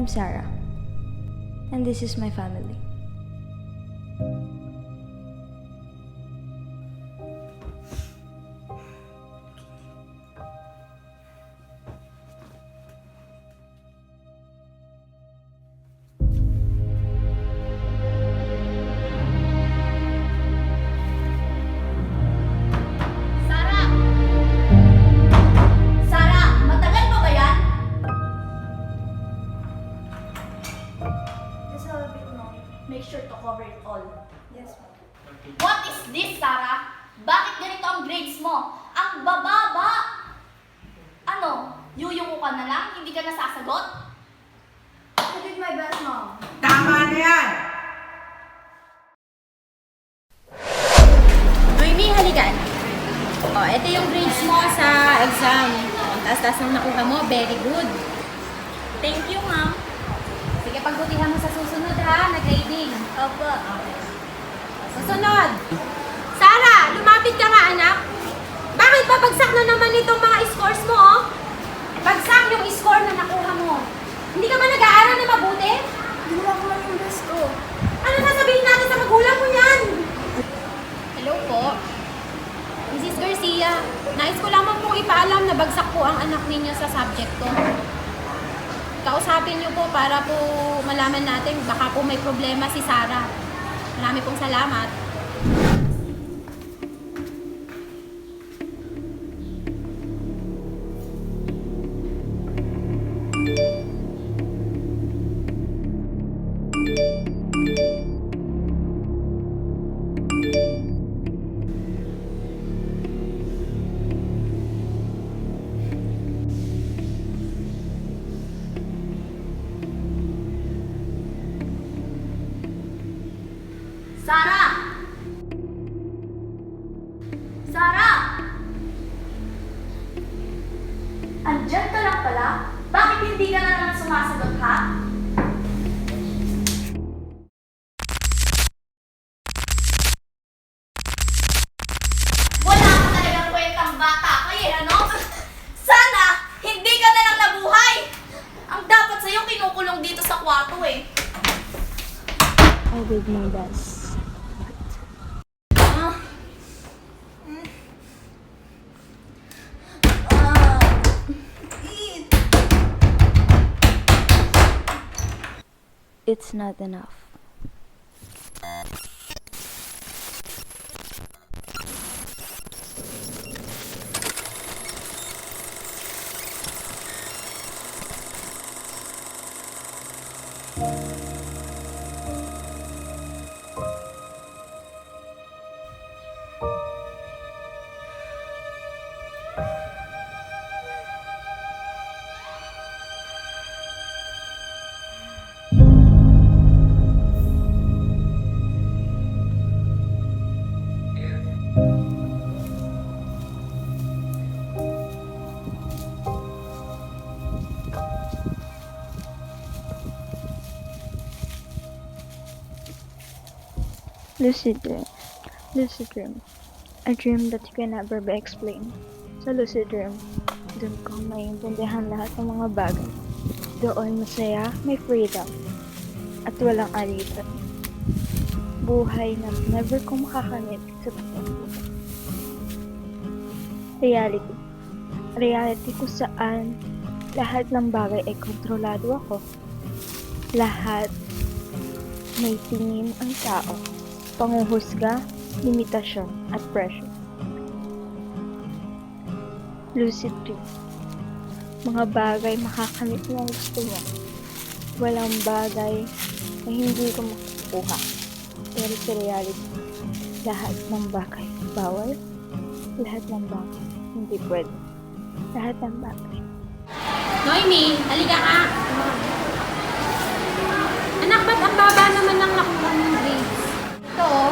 Sarah, and this is my family. Sarah! Sarah, matagal pa ba yan? Just a little bit more. Make sure to cover it all. Yes, ma'am. What is this, Sarah? Bakit ganito ang grades mo? Ang bababa! Ano? Yuyuko ka na lang? Hindi ka nasasagot? I did my best, Mom. Tama na yan! Noemi, halikan. O, ito yung grades mo sa exam. Ang taas-taas ng nakuha mo, very good. Thank you, ma'am. Sige, pagbutihan mo sa susunod ha, na grading. Opo. Okay. Susunod. Sarah, lumapit ka nga, anak. Bakit babagsak na naman itong mga scores mo, oh? Bagsak yung score na nakuha mo. Hindi ka ba nag-aaral na mabuti? Ginawa ko lang yung best ko. Ano sasabihin natin sa magulang mo yan? Hello po. Mrs. Garcia, nais ko lamang pong ipaalam na bagsak po ang anak ninyo sa subject ko. Kausapin niyo po para po malaman natin baka po may problema si Sarah. Marami pong salamat. Sarah! Sarah! Andyan ka lang pala? Bakit hindi ka na naman sumasagot, ha? Wala ka talagang kwentang bata kaya ano? Sana hindi ka na lang nabuhay! Ang dapat sa'yo kinukulong dito sa kwarto eh. I did my best. It's not enough. Lucid dream. Lucid dream. A dream that can never be explained. Sa lucid dream, doon ko maiintindihan lahat ng mga bagay. Doon masaya, may freedom, at walang alitan. Buhay na never ko makakamit sa totoong buhay. Reality. Reality kung saan lahat ng bagay ay kontrolado ako. Lahat may tingin ang tao. Panguhusga, limitasyon, at pressure. Lucid dream. Mga bagay makakamit mo ang gusto mo. Walang bagay na hindi ko makukuha. Pero sa reality, lahat ng bagay bawal. Lahat ng bagay hindi pwede. Lahat ng bagay. Noemi, halika nga. Anak, ba't ang baba naman ng nakuha mong grades? Ito, oh.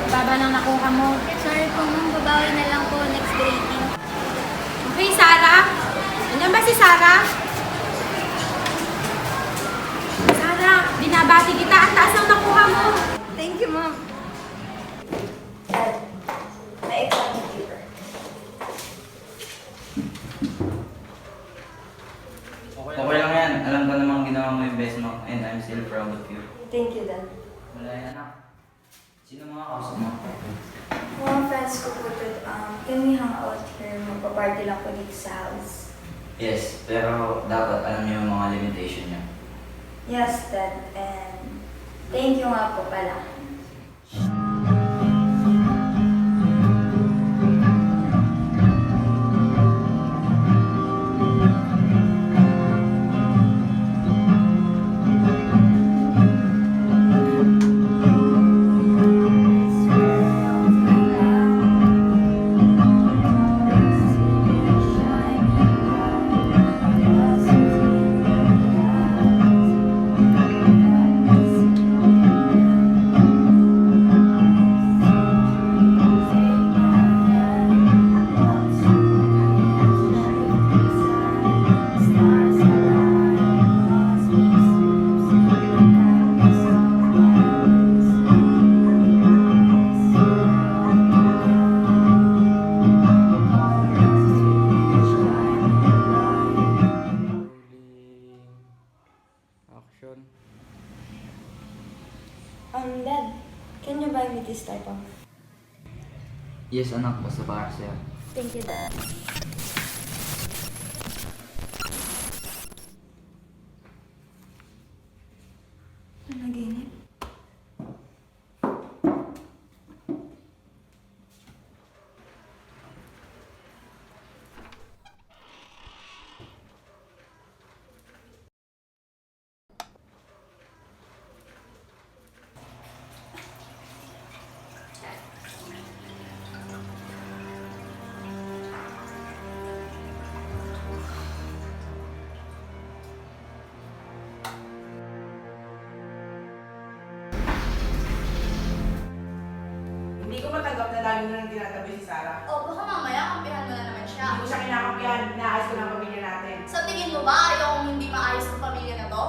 Baba ng nakuha mo. Sorry po, Ma'am. Babawi na lang po next grading. Okay, Sarah? Andiyan ba si Sarah? Sarah, binabati kita. Ang taas ng nakuha mo. Thank you, Ma'am. May exam paper. Okay lang yan. Alam ko namang Sino mga kausap mo? Mga friends ko po dito, can we hang out here? Magpa-party lang po dito sa house. Yes, pero dapat alam niyo yung mga limitation niyo. Yes, Dad. And thank you nga po pala. Action. Dad, can you buy me this type of? Yes, anak. Basta para sa'yo. Thank you, Dad. Panaginip? Hindi ko matanggap na lagi mo nang tinatabi si Sarah. O baka mamaya kampihan mo na naman siya. Hindi ko siya kinakampihan, inaayos ko ng pamilya natin. Sa tingin mo ba ayaw kong hindi maayos ng pamilya na to?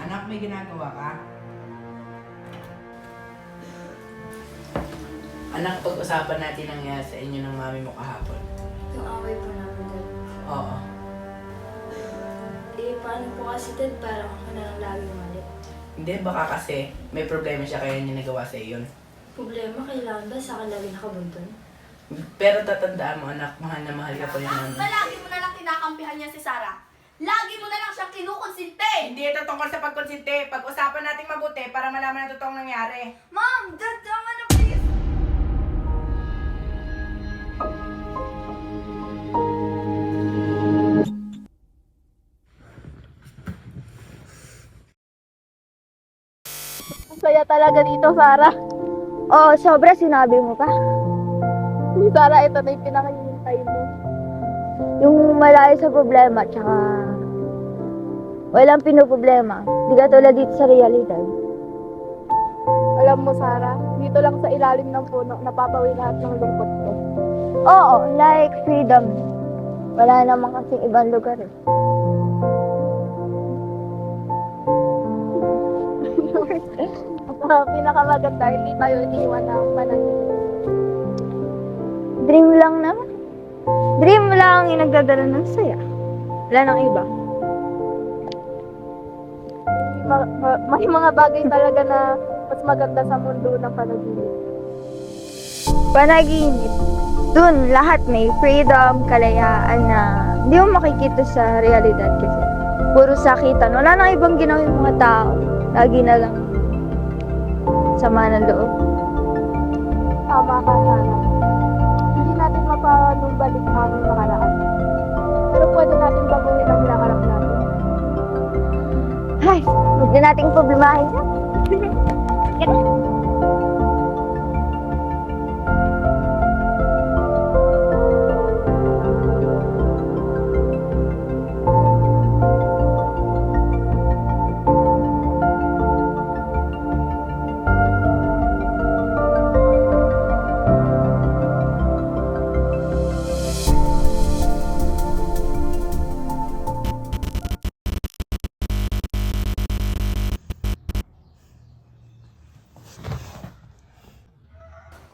Anak, may ginagawa ka? Anak, pag-usapan natin ang nangyari sa inyo ng mami mo kahapon. Yung away po namin, Dad. Oo. Paano po kasi, Dad? Parang ako na lang lagi mali. Hindi, baka kasi may problema siya kaya niya nagawa sa iyon. Problema, kailangan ba sa akin lagi nakabunton? Pero tatandaan mo, anak, mahal na mahal ka po niya namin. Palagi mo na lang kinakampihan niya si Sarah. Lagi mo na lang siyang kinukonsinte. Hindi ito tungkol sa pagkonsinte. Pag-usapan natin mabuti para malaman ang totoong nangyari. Mom! Dad, tama na please! Ang saya talaga dito, Sarah. Oo, sobra sinabi mo pa. Si Sarah, ito na yung pinakahihintay mo. Yung malayo sa problema, tsaka walang pinoproblema. Di ka tulad dito sa realidad. Alam mo, Sarah, dito lang sa ilalim ng puno, napapawi lahat ng lungkot ko. Oo, like freedom. Wala naman kasing ibang lugar eh. Pinakamaganda, hindi tayo iniwan ng panahon. Dream lang naman. Dream lang yung nagdadala ng saya. Wala nang iba. May mga bagay talaga na mas maganda sa mundo ng panaginip. Panaginip. Dun, lahat may freedom, kalayaan na hindi mo makikita sa realidad kasi. Puro sakitan. Wala nang ibang ginawa yung mga tao. Lagi na lang sama ng loob. Tama ka, Sarah. Hindi natin mapanumbalik ang aming nakaraan. Pero pwede natin baguhin ang hinaharap natin. Ay, huwag na nating problemahin yan.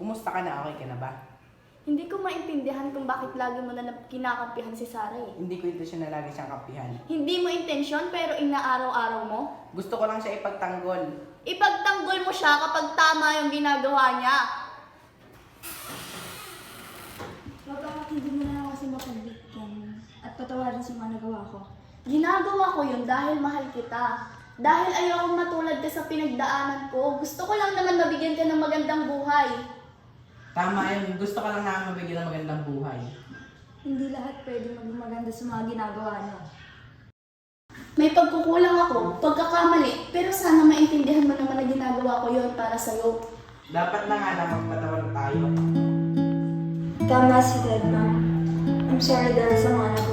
Kumusta ka na? Okay ka na ba? Hindi ko maintindihan kung bakit lagi mo na kinakampihan si Sarah eh. Hindi ko intensyon na lagi siyang kampihan. Hindi mo intensyon pero inaaraw-araw mo? Gusto ko lang siya ipagtanggol. Ipagtanggol mo siya kapag tama yung ginagawa niya. Bakit hindi mo na lang kasi mapagdikyan at patawarin sa mga nagawa ko? Ginagawa ko yun dahil mahal kita. Dahil ayokong matulad ka sa pinagdaanan ko. Gusto ko lang naman mabigyan ka ng magandang buhay. Tama yun. Gusto ka lang namin mabigyan ng magandang buhay. Hindi lahat pwede maging maganda sa mga ginagawa niyo. May pagkukulang ako, pagkakamali, pero sana maintindihan mo naman na ginagawa ko yun para sa'yo. Dapat na nga na magpatawad tayo. Tama si Dad, ma'am. I'm sorry dahil sa mga nagawa